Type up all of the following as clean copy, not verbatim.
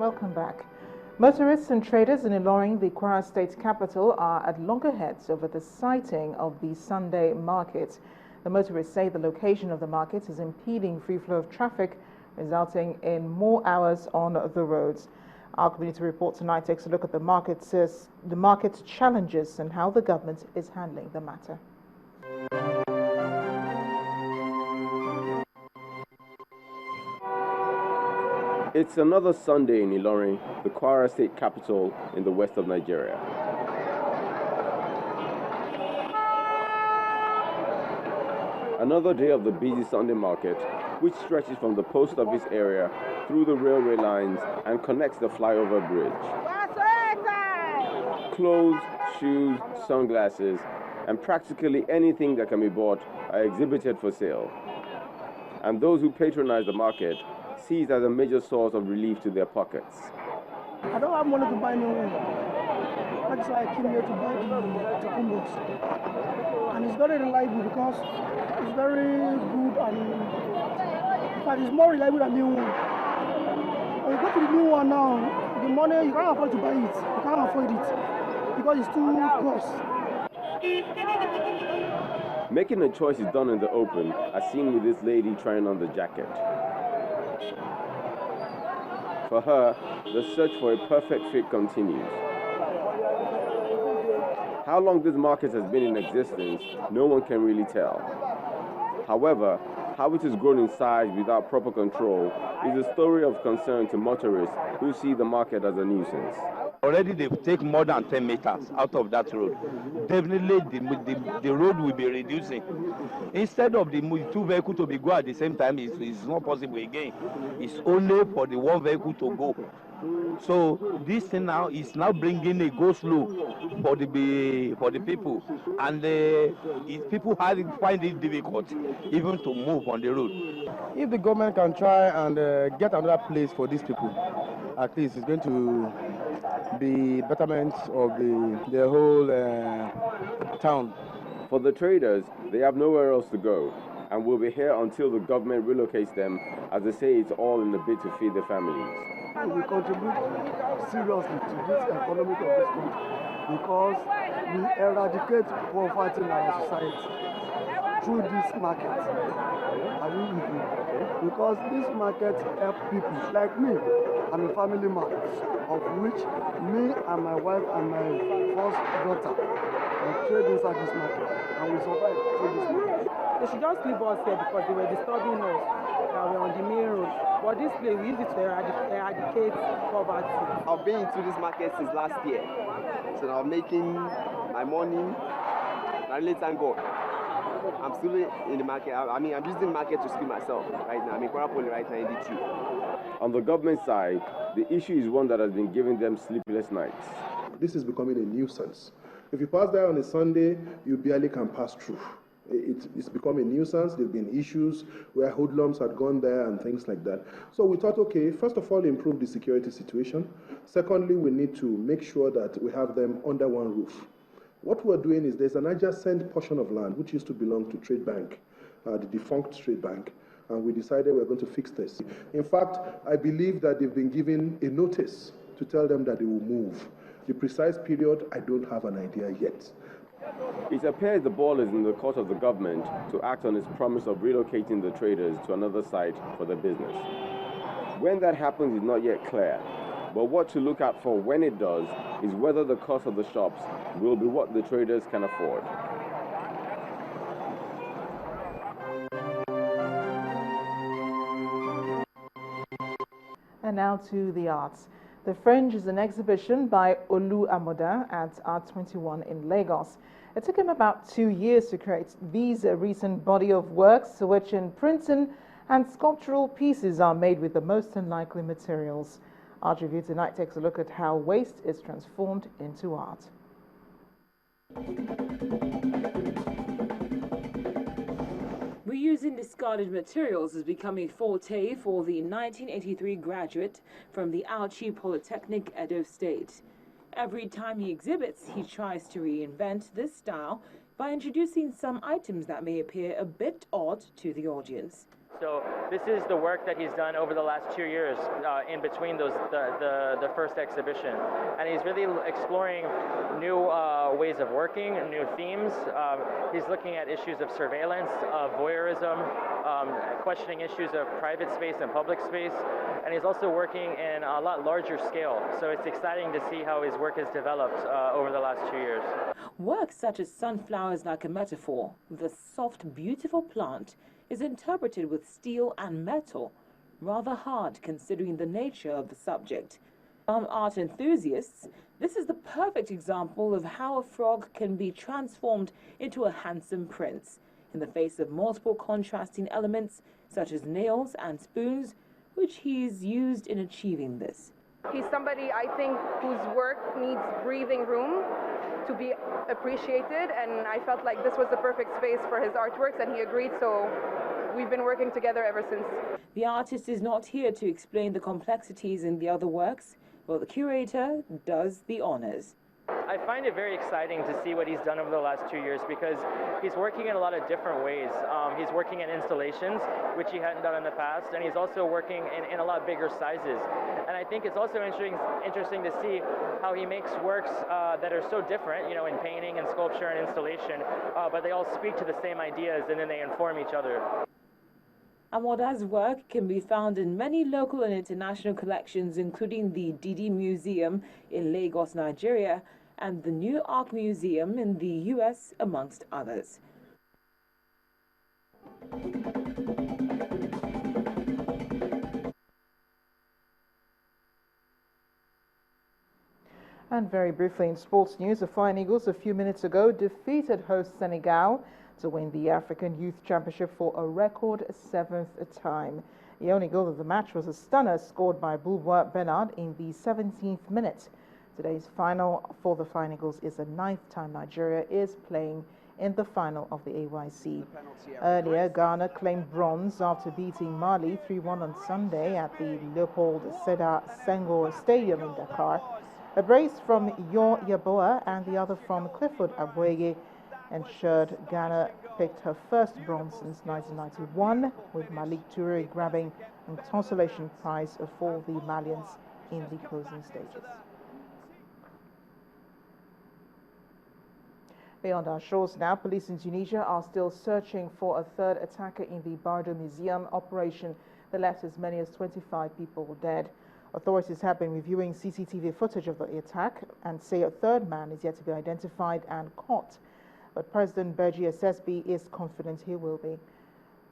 Welcome back. Motorists and traders in Ilorin, the Kwara State capital, are at loggerheads over the sighting of the Sunday market. The motorists say the location of the market is impeding free flow of traffic, resulting in more hours on the roads. Our community report tonight takes a look at the market's challenges and how the government is handling the matter. It's another Sunday in Ilorin, the Kwara State capital in the west of Nigeria. Another day of the busy Sunday market, which stretches from the post office area through the railway lines and connects the flyover bridge. Clothes, shoes, sunglasses, and practically anything that can be bought are exhibited for sale. And those who patronize the market see it as a major source of relief to their pockets. I don't have money to buy new one. That's why I came here to buy the Takumbos. And it's very reliable because it's very good and in fact it's more reliable than new one. When you go to the new one now, the money you can't afford to buy it. You can't afford it because it's too cost. Making a choice is done in the open, as seen with this lady trying on the jacket. For her, the search for a perfect fit continues. How long this market has been in existence, no one can really tell. However, how it has grown in size without proper control is a story of concern to motorists who see the market as a nuisance. Already they've taken more than 10 meters out of that road. Definitely the road will be reducing. Instead of the two vehicles to be go at the same time, it's not possible again. It's only for the one vehicle to go. So this thing now is now bringing a go slow for the people, and people find it difficult even to move on the road. If the government can try and get another place for these people, at least it's going to be betterment of the whole town. For the traders, they have nowhere else to go and will be here until the government relocates them, as they say it's all in the bid to feed their families. We contribute seriously to this economy of this country because we eradicate poverty in our society through this market. I mean, because this market helps people like me. I'm a family man, of which me and my wife and my first daughter we trade inside this market, and we survive through this market. They should just leave us here because they were disturbing us. We're on the main road. But this place, we use it to eradicate poverty. I've been into this market since last year, so now I'm making my money. I really thank God. I'm still in the market. I'm using the market to screen myself right now. I'm in Kwara Poly right now in D2. On the government side, the issue is one that has been giving them sleepless nights. This is becoming a nuisance. If you pass there on a Sunday, you barely can pass through. It's become a nuisance. There have been issues where hoodlums had gone there and things like that. So we thought, okay, first of all, improve the security situation. Secondly, we need to make sure that we have them under one roof. What we're doing is there's an adjacent portion of land which used to belong to Trade Bank, the defunct Trade Bank, and we decided we're going to fix this. In fact, I believe that they've been given a notice to tell them that they will move. The precise period, I don't have an idea yet. It appears the ball is in the court of the government to act on its promise of relocating the traders to another site for their business. When that happens is not yet clear, but what to look out for when it does is whether the cost of the shops will be what the traders can afford. And now to the arts. The Fringe is an exhibition by Olu Amoda at Art 21 in Lagos. It took him about 2 years to create these recent body of works, which in printing and sculptural pieces are made with the most unlikely materials. Art Review tonight takes a look at how waste is transformed into art. Reusing discarded materials has become a forte for the 1983 graduate from the Auchi Polytechnic, Edo State. Every time he exhibits, he tries to reinvent this style by introducing some items that may appear a bit odd to the audience. So this is the work that he's done over the last 2 years in between the first exhibition. And he's really exploring new ways of working, new themes. He's looking at issues of surveillance, of voyeurism, questioning issues of private space and public space. And he's also working in a lot larger scale. So it's exciting to see how his work has developed over the last 2 years. Work such as sunflowers like a metaphor, the soft, beautiful plant is interpreted with steel and metal, rather hard considering the nature of the subject. Art enthusiasts, this is the perfect example of how a frog can be transformed into a handsome prince in the face of multiple contrasting elements such as nails and spoons, which he's used in achieving this. He's somebody, I think, whose work needs breathing room to be appreciated, and I felt like this was the perfect space for his artworks, and he agreed, so we've been working together ever since. The artist is not here to explain the complexities in the other works, but the curator does the honors. I find it very exciting to see what he's done over the last 2 years because he's working in a lot of different ways. He's working in installations, which he hadn't done in the past, and he's also working in a lot bigger sizes. And I think it's also interesting to see how he makes works that are so different, you know, in painting and sculpture and installation, but they all speak to the same ideas and then they inform each other. Amoda's work can be found in many local and international collections, including the Didi Museum in Lagos, Nigeria, and the New Ark Museum in the US, amongst others. And very briefly in sports news, the Flying Eagles a few minutes ago defeated host Senegal to win the African Youth Championship for a record 7th time. The only goal of the match was a stunner scored by Boulbois Bernard in the 17th minute. Today's final for the Flying Eagles is the 9th time Nigeria is playing in the final of the AYC. Earlier, Ghana claimed bronze after beating Mali 3-1 on Sunday at the Leopold Sédar Senghor Stadium in Dakar. A brace from Yor Yaboa and the other from Clifford Aboye ensured Ghana picked her first bronze since 1991, with Malik Touré grabbing a consolation prize for the Malians in the closing stages. Beyond our shores now, police in Tunisia are still searching for a third attacker in the Bardo Museum operation that left as many as 25 people dead. Authorities have been reviewing CCTV footage of the attack and say a third man is yet to be identified and caught. But President Beji SSB is confident he will be.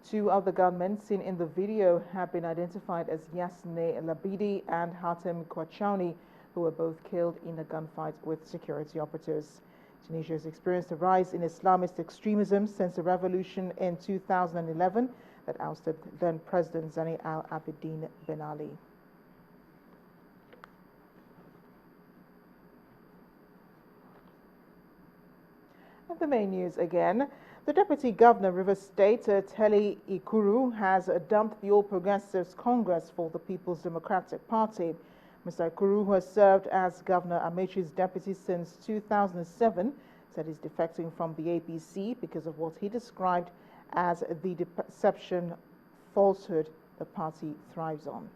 Two other gunmen seen in the video have been identified as Yasne Labidi and Hatem Kwachauni, who were both killed in a gunfight with security operatives. Tunisia has experienced a rise in Islamist extremism since the revolution in 2011 that ousted then President Zani Al Abidine Ben Ali. And the main news again. The Deputy Governor of Rivers State, Teli Ikuru, has dumped the All Progressives Congress for the People's Democratic Party. Mr. Ikuru, who has served as Governor Amechi's deputy since 2007, said he's defecting from the APC because of what he described as the deception falsehood the party thrives on.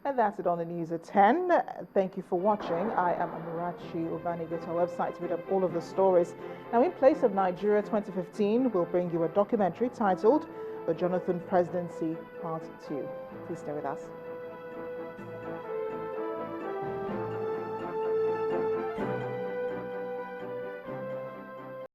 And that's it on the news at 10. Thank you for watching. I am Amarachi Ubani. Go to our website to read up all of the stories. Now, in place of Nigeria 2015, we'll bring you a documentary titled The Jonathan Presidency Part 2. Please stay with us.